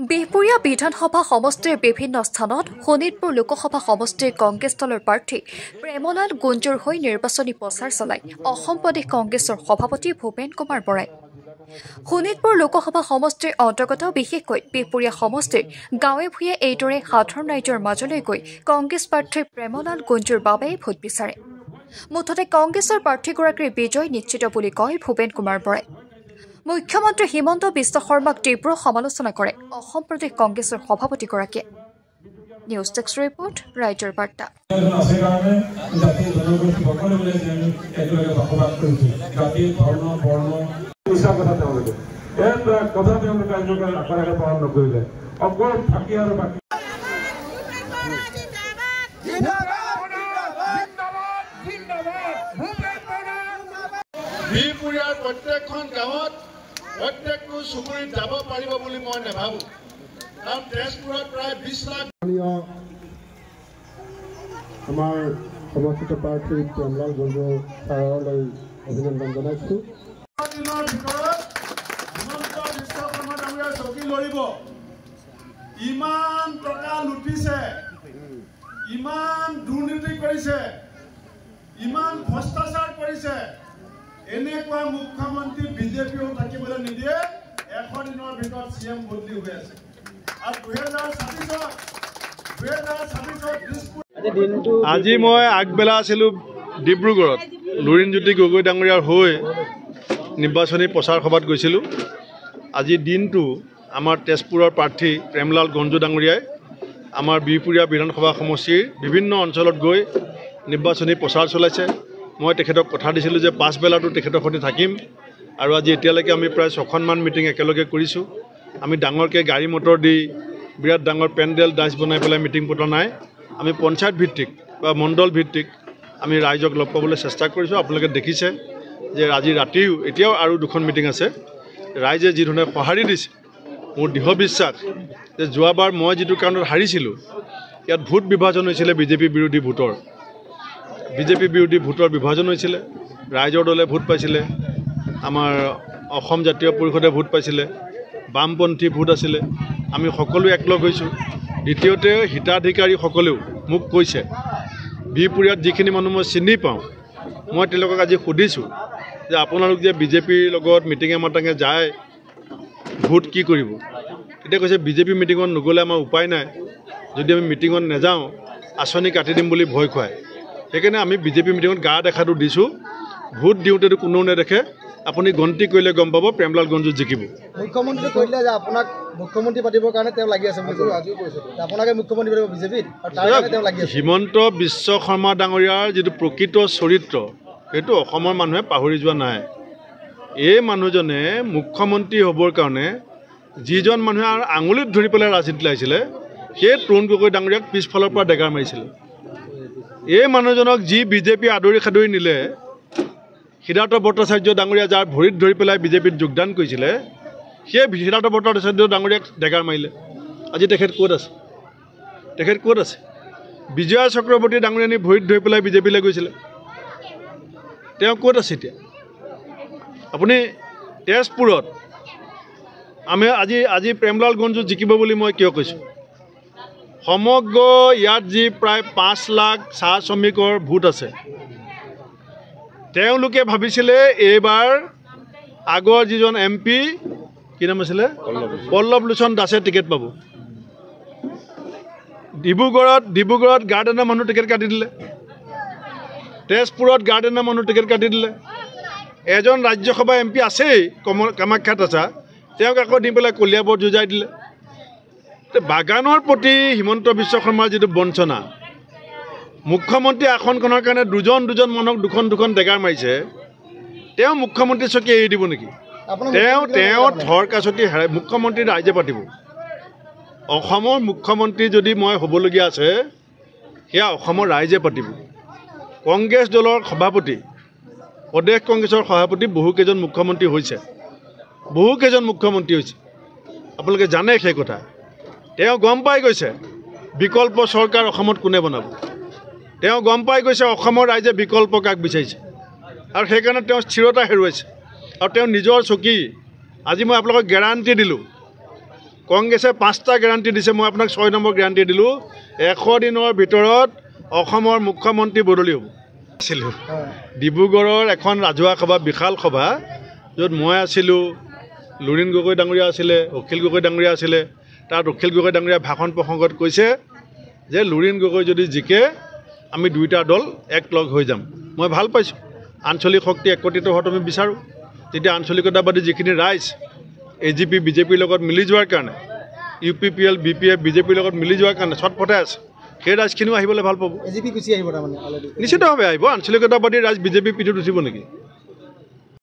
বিহপুৰীয়া বিধানসভা সমষ্টিৰ বিভিন্ন স্থানত শোণিতপুৰ লোকসভা সমষ্টিৰ কংগ্ৰেছ দলৰ প্ৰাৰ্থী প্ৰেমলাল গুঞ্জুৰ হৈ নিৰ্বাচনী প্ৰচাৰ চলাই অসম প্ৰদেশ কংগ্ৰেছৰ সভাপতি ভূপেন কুমাৰ বৰাই। শোণিতপুৰ লোকসভা সমষ্টিৰ অন্তৰ্গত বিশেষকৈ বিহপুৰীয়া সমষ্টিৰ গাঁৱে ভূঞে এইদৰে সাধাৰণ ৰাইজৰ মাজলৈ গৈ কংগ্ৰেছ প্ৰাৰ্থী প্ৰেমলাল গুঞ্জুৰ বাবে ভোট বিচাৰে। মুঠতে কংগ্ৰেছৰ প্ৰাৰ্থীগৰাকীৰ বিজয় নিশ্চিত বুলি কয় ভূপেন কুমাৰ বৰাই। মুখ্যমন্ত্ৰী হিমন্ত বিশ্ব শৰ্মাক তীব্ৰ সমালোচনা কৰে অসম প্ৰদেশ কংগ্ৰেছৰ সভাপতিগৰাকীয়ে। নিউজ ডেস্ক ৰিপৰ্ট, ৰাইজৰ বাৰ্তা। বিহপুৰীয়াৰ প্ৰত্যেকখন গাঁৱত প্ৰত্যেকটো চুবুৰীত যাব পাৰিব বুলি মই নাভাবো, কাৰণ তেজপুৰত প্ৰায় 20 লাখ আমাৰ সমষ্টিত প্ৰাৰ্থী প্ৰেমলাল গুঞ্জু ছাৰলৈ অভিনন্দন জনাইছোঁ। দিনৰ ভিতৰত হিমন্ত বিশ্ব শৰ্মা ডাঙৰীয়াই চকী লৰিব। ইমান টকা লুটিছে, ইমান দুৰ্নীতি কৰিছে, ইমান ভ্ৰষ্টাচাৰ কৰিছে, এনেকুৱা মুখ্যমন্ত্ৰী বিজেপিও থাকিবলৈ নিদিয়ে। 100 দিনৰ ভিতৰত CM বদলি হৈ আছে। আৰু 2026 আজি মই আগবেলা আছিলোঁ ডিব্ৰুগড়ত লুৰিণজ্যোতি গগৈ ডাঙৰীয়াৰ হৈ নিৰ্বাচনী প্ৰচাৰ সভাত গৈছিলোঁ। আজি দিনটো আমাৰ তেজপুৰৰ প্ৰাৰ্থী প্ৰেমলাল গুঞ্জু ডাঙৰীয়াই আমাৰ বিহপুৰীয়া বিধানসভা সমষ্টিৰ বিভিন্ন অঞ্চলত গৈ নিৰ্বাচনী প্ৰচাৰ চলাইছে। মই তেখেতক কথা দিছিলোঁ যে পাছবেলাটো তেখেতৰ সৈতে থাকিম, আৰু আজি এতিয়ালৈকে আমি প্ৰায় 6খনমান মিটিং একেলগে কৰিছোঁ। আমি ডাঙৰকৈ গাড়ী মটৰ দি বিৰাট ডাঙৰ পেণ্ডেল ডাইচ বনাই পেলাই মিটিং পতা নাই। আমি পঞ্চায়ত ভিত্তিক বা মণ্ডল ভিত্তিক আমি ৰাইজক লগ পাবলৈ চেষ্টা কৰিছোঁ। আপোনালোকে দেখিছে যে আজি ৰাতিও এতিয়াও আৰু 2খন মিটিং আছে। ৰাইজে যিধৰণে সঁহাৰি দিছে, মোৰ দৃঢ় বিশ্বাস যে যোৱাবাৰ মই যিটো কাৰণত হাৰিছিলোঁ, ইয়াত ভোট বিভাজন হৈছিলে, বিজেপি বিৰোধী ভোটৰ বিভাজন হৈছিলে। ৰাইজৰ দলে ভোট পাইছিলে, আমাৰ অসম জাতীয় পৰিষদে ভোট পাইছিলে, বামপন্থী ভোট আছিলে। আমি সকলোৱে একলগ হৈছোঁ। দ্বিতীয়তে হিতাধিকাৰীসকলেও মোক কৈছে, বিহপুৰীয়াত যিখিনি মানুহ মই চিনি পাওঁ, মই তেওঁলোকক আজি সুধিছোঁ যে আপোনালোক যে বিজেপিৰ লগত মিটিঙে মাটাঙে যায়, ভোট কি কৰিব? তেতিয়া কৈছে বিজেপি মিটিঙত নগ'লে আমাৰ উপায় নাই, যদি আমি মিটিঙত নাযাওঁ আঁচনি কাটি দিম বুলি ভয় খুৱায়। সেইকাৰণে আমি বিজেপি মিটিঙত গা দেখাটো দিছোঁ। ভোট দিওঁতেতো কোনেও নেদেখে, আপুনি গন্তি কৰিলে গম পাব প্ৰেমলাল গুঞ্জু জিকিব। মুখ্যমন্ত্ৰী কৰিলে যে আপোনাক মুখ্যমন্ত্ৰী পাতিবৰ কাৰণে তেওঁ লাগি আছে বুলি আজিও কৈছে, আপোনাকে মুখ্যমন্ত্ৰী পাতিব বিজেপিত, আৰু তাৰ কাৰণে তেওঁ লাগি আছে। হিমন্ত বিশ্ব শৰ্মা ডাঙৰীয়াৰ যিটো প্ৰকৃত চৰিত্ৰ, সেইটো অসমৰ মানুহে পাহৰি যোৱা নাই। এই মানুহজনে মুখ্যমন্ত্ৰী হ'বৰ কাৰণে যিজন মানুহে আঙুলিত ধৰি পেলাই ৰাজনীতিলৈ আহিছিলে, সেই তৰুণ গগৈ ডাঙৰীয়াক পিছফালৰ পৰা ডেগাৰ মাৰিছিলে। এই মানুহজনক যি বিজেপি আদৰি সাদৰি নিলে, সিদ্ধাৰ্থ ভট্টাচাৰ্য ডাঙৰীয়া যাৰ ভৰিত ধৰি পেলাই বিজেপিত যোগদান কৰিছিলে, সেই সিদ্ধাৰ্থ ভট্টাচাৰ্য ডাঙৰীয়াক ডেগাৰ মাৰিলে। আজি তেখেত ক'ত আছে? বিজয়া চক্ৰৱৰ্তী ডাঙৰীয়ানী ভৰিত ধৰি পেলাই বিজেপিলৈ গৈছিলে, তেওঁ ক'ত আছে এতিয়া? আপুনি তেজপুৰত আমি আজি প্ৰেমলাল গুঞ্জু জিকিব বুলি মই কিয় কৈছোঁ? সমগ্ৰ ইয়াত যি প্ৰায় 5 লাখ চাহ শ্ৰমিকৰ ভোট আছে, তেওঁলোকে ভাবিছিলে এইবাৰ আগৰ যিজন MP, কি নাম আছিলে, পল্লৱ লোচন দাসে টিকেট পাব। ডিব্ৰুগড়ত গাৰ্ডেনৰ মানুহ টিকেট কাটি দিলে, তেজপুৰত গাৰ্ডেনৰ মানুহ টিকেট কাটি দিলে। এজন ৰাজ্যসভা MP আছেই কামাখ্যাত আছা, তেওঁক আকৌ দি পেলাই কলিয়াবৰত যুঁজাই দিলে। বাগানৰ প্ৰতি হিমন্ত বিশ্ব শৰ্মাৰ যিটো বঞ্চনা, মুখ্যমন্ত্ৰী আসনখনৰ কাৰণে দুজন মানুহক দুখন ডেগাৰ মাৰিছে, তেওঁ মুখ্যমন্ত্ৰী চকী এৰি দিব নেকি? তেওঁ থৰ কাছতি মুখ্যমন্ত্ৰী ৰাইজে পাতিব। অসমৰ মুখ্যমন্ত্ৰী যদি মই হ'বলগীয়া আছে, সেয়া অসমৰ ৰাইজে পাতিব। কংগ্ৰেছ দলৰ সভাপতি, প্ৰদেশ কংগ্ৰেছৰ সভাপতি বহুকেইজন মুখ্যমন্ত্ৰী হৈছে, আপোনালোকে জানে সেই কথা। তেওঁ গম পাই গৈছে বিকল্প চৰকাৰ অসমত কোনে বনাব। তেওঁ গম পাই গৈছে অসমৰ ৰাইজে বিকল্প কাক বিচাৰিছে, আৰু সেইকাৰণে তেওঁ স্থিৰতা হেৰুৱাইছে। আৰু তেওঁ নিজৰ চকী আজি মই আপোনালোকক গেৰাণ্টি দিলোঁ কংগ্ৰেছে 5টা গেৰাণ্টি দিছে, মই আপোনাক 6 নম্বৰ গেৰাণ্টি দিলোঁ। 100 দিনৰ ভিতৰত অসমৰ মুখ্যমন্ত্ৰী বদলি হ'ব। আছিলোঁ ডিব্ৰুগড়ৰ এখন ৰাজহুৱা সভা, বিশাল সভা, য'ত মই আছিলোঁ, লুৰিণ গগৈ ডাঙৰীয়া আছিলে, অখিল গগৈ ডাঙৰীয়া আছিলে। তাত অখিল গগৈ ডাঙৰীয়া ভাষণ প্ৰসংগত কৈছে যে লুৰিণ গগৈ যদি জিকে আমি দুয়োটা দল একলগ হৈ যাম। মই ভাল পাইছোঁ। আঞ্চলিক শক্তি একত্ৰিত হোৱাটো আমি বিচাৰোঁ। তেতিয়া আঞ্চলিকতাবাদী যিখিনি ৰাইজ AGP BJPৰ লগত মিলি যোৱাৰ কাৰণে, UPPL BPF BJPৰ লগত মিলি যোৱাৰ কাৰণে ছটফটাই আছে, সেই ৰাইজখিনিও আহিবলৈ ভাল পাব। AGP গুচি আহিব তাৰমানে অলৰেডি। নিশ্চিতভাৱে আহিব। আঞ্চলিকতাবাদী ৰাইজ BJP পিঠিত উঠিব নেকি?